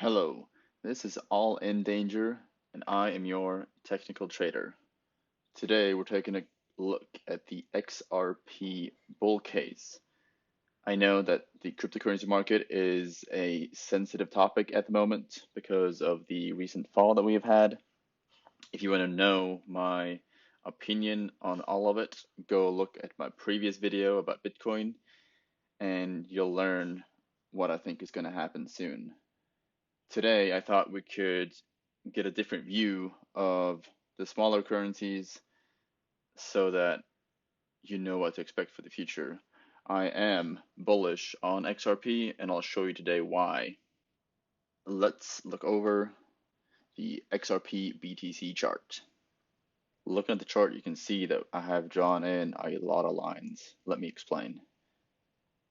Hello, this is All in Danger, and I am your technical trader. Today we're taking a look at the XRP bull case. I know that the cryptocurrency market is a sensitive topic at the moment because of the recent fall that we have had. If you want to know my opinion on all of it, go look at my previous video about Bitcoin and you'll learn what I think is going to happen soon. Today, I thought we could get a different view of the smaller currencies so that you know what to expect for the future. I am bullish on XRP and I'll show you today why. Let's look over the XRP BTC chart. Looking at the chart, you can see that I have drawn in a lot of lines. Let me explain.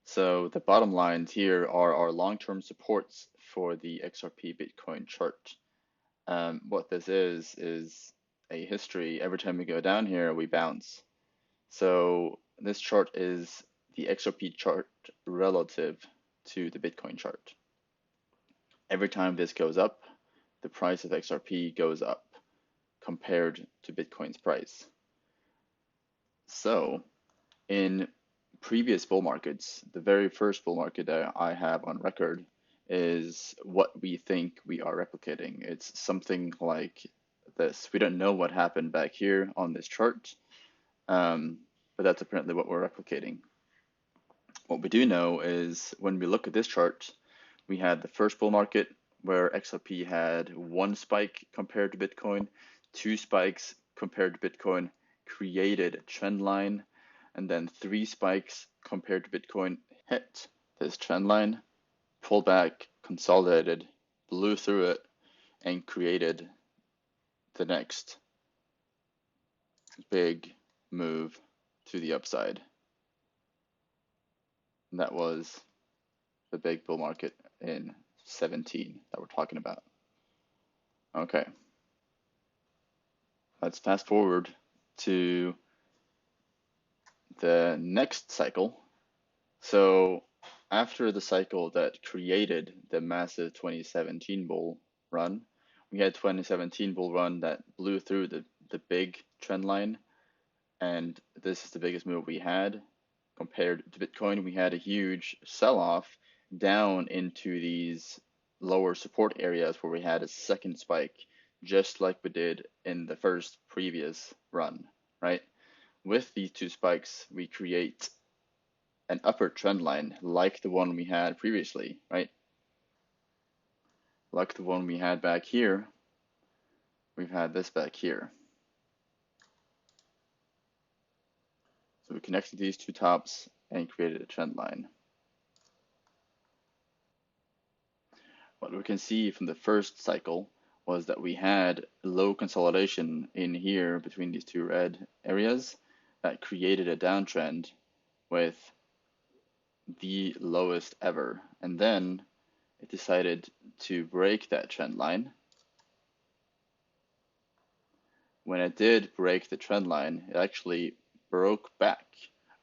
So the bottom lines here are our long-term supports for the XRP Bitcoin chart. What this is a history. Every time we go down here, we bounce. So this chart is the XRP chart relative to the Bitcoin chart. Every time this goes up, the price of XRP goes up compared to Bitcoin's price. So in previous bull markets, the very first bull market that I have on record is what we think we are replicating. It's something like this. We don't know what happened back here on this chart, but that's apparently what we're replicating. What we do know is when we look at this chart, we had the first bull market where XRP had one spike compared to Bitcoin, two spikes compared to Bitcoin, created a trend line, and then three spikes compared to Bitcoin hit this trend line, pulled back, consolidated, blew through it, and created the next big move to the upside. And that was the big bull market in 17 that we're talking about. Okay. Let's fast forward to the next cycle. So after the cycle that created the massive 2017 bull run, we had 2017 bull run that blew through the big trend line, and this is the biggest move we had. Compared to Bitcoin, we had a huge sell-off down into these lower support areas where we had a second spike, just like we did in the first previous run, right? With these two spikes, we create an upward trend line like the one we had previously, right? Like the one we had back here, we've had this back here. So we connected these two tops and created a trend line. What we can see from the first cycle was that we had low consolidation in here between these two red areas that created a downtrend with the lowest ever. And then it decided to break that trend line. When it did break the trend line, it actually broke back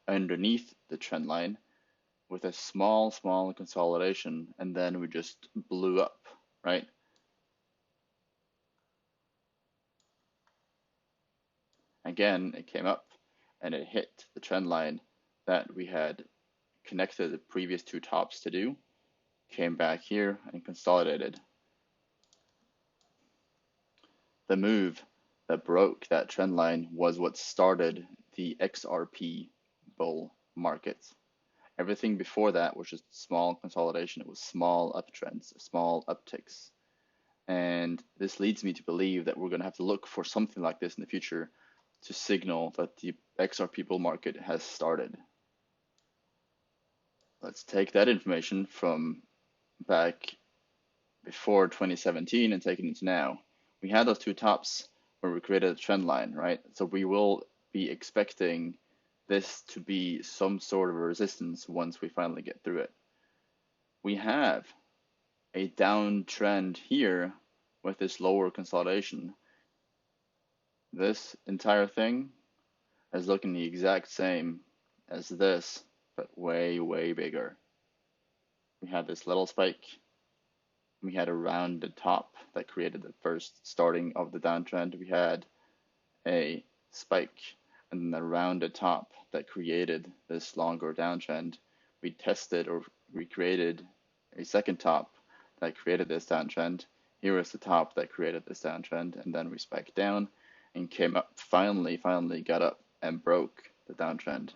underneath the trend line with a small consolidation, and then we just blew up, right? Again, it came up and it hit the trend line that we had connected the previous two tops to do, came back here and consolidated. The move that broke that trend line was what started the XRP bull market. Everything before that was just small consolidation. It was small uptrends, small upticks. And this leads me to believe that we're going to have to look for something like this in the future to signal that the XRP bull market has started. Let's take that information from back before 2017 and take it into now. We had those two tops where we created a trend line, right? So we will be expecting this to be some sort of a resistance once we finally get through it. We have a downtrend here with this lower consolidation. This entire thing is looking the exact same as this, but way bigger. We had this little spike, We had a rounded top that created the first starting of the downtrend. We had a spike and then a rounded top that created this longer downtrend. We tested or we created a second top that created this downtrend. Here is the top that created this downtrend, and then we spiked down and came up, finally got up and broke the downtrend.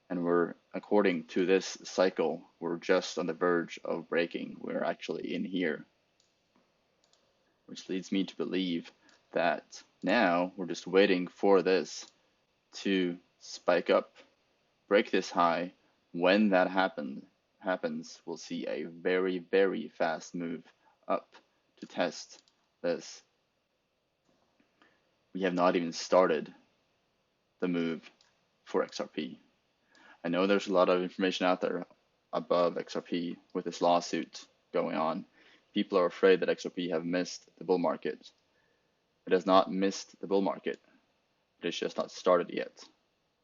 And we're, according to this cycle, we're just on the verge of breaking. We're actually in here, which leads me to believe that now we're just waiting for this to spike up, break this high. When that happens, we'll see a very, very fast move up to test this. We have not even started the move for XRP. I know there's a lot of information out there above XRP with this lawsuit going on. People are afraid that XRP have missed the bull market. It has not missed the bull market. It has just not started yet.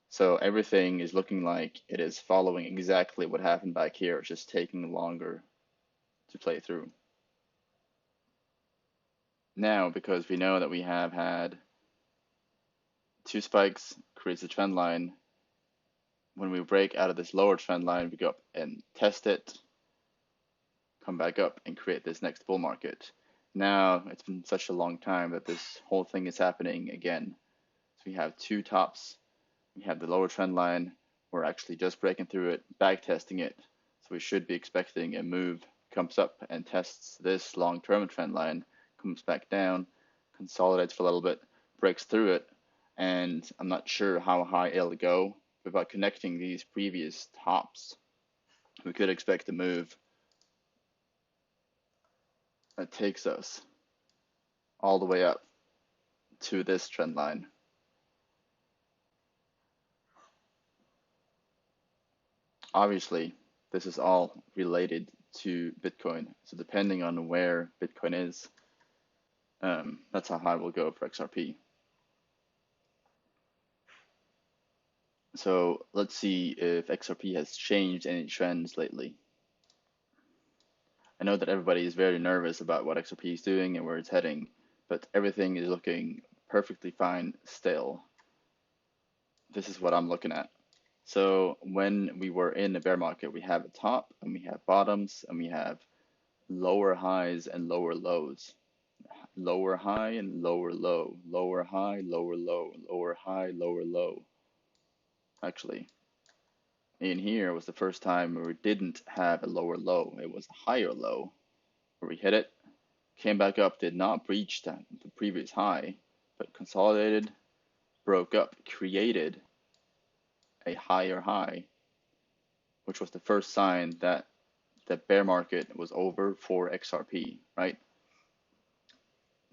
So everything is looking like it is following exactly what happened back here. It's just taking longer to play through. Now, because we know that we have had two spikes, creates a trend line. When we break out of this lower trend line, we go up and test it, come back up and create this next bull market. Now, it's been such a long time that this whole thing is happening again. So we have two tops. We have the lower trend line. We're actually just breaking through it, back testing it. So we should be expecting a move, comes up and tests this long-term trend line, comes back down, consolidates for a little bit, breaks through it, and I'm not sure how high it'll go, but by connecting these previous tops, we could expect a move that takes us all the way up to this trend line. Obviously, this is all related to Bitcoin. So depending on where Bitcoin is, that's how high we'll go for XRP. So let's see if XRP has changed any trends lately. I know that everybody is very nervous about what XRP is doing and where it's heading, but everything is looking perfectly fine still. This is what I'm looking at. So when we were in the bear market, we have a top and we have bottoms and we have lower highs and lower lows. Lower high and lower low. Lower high, lower low. Lower high, lower low. Actually, in here was the first time where we didn't have a lower low. It was a higher low where we hit it, came back up, did not breach the previous high, but consolidated, broke up, created a higher high, which was the first sign that the bear market was over for XRP, right?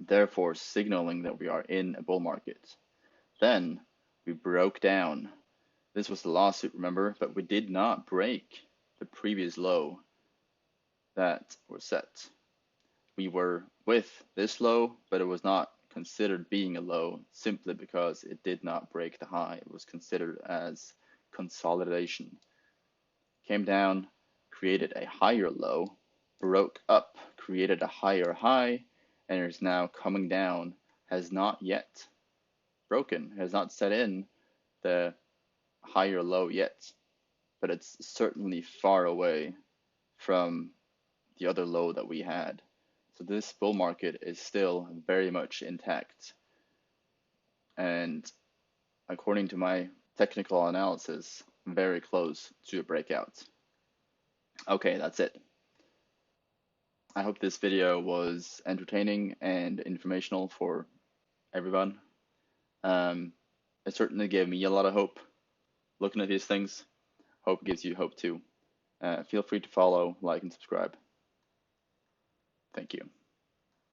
Therefore signaling that we are in a bull market. Then we broke down. This was the lawsuit, remember, but we did not break the previous low that was set. We were with this low, but it was not considered being a low simply because it did not break the high. It was considered as consolidation. Came down, created a higher low, broke up, created a higher high, and is now coming down, has not yet broken, has not set in the higher low yet, but it's certainly far away from the other low that we had. So this bull market is still very much intact. And according to my technical analysis, very close to a breakout. Okay, that's it. I hope this video was entertaining and informational for everyone. It certainly gave me a lot of hope looking at these things. Hope gives you hope too. Feel free to follow, like, and subscribe. Thank you.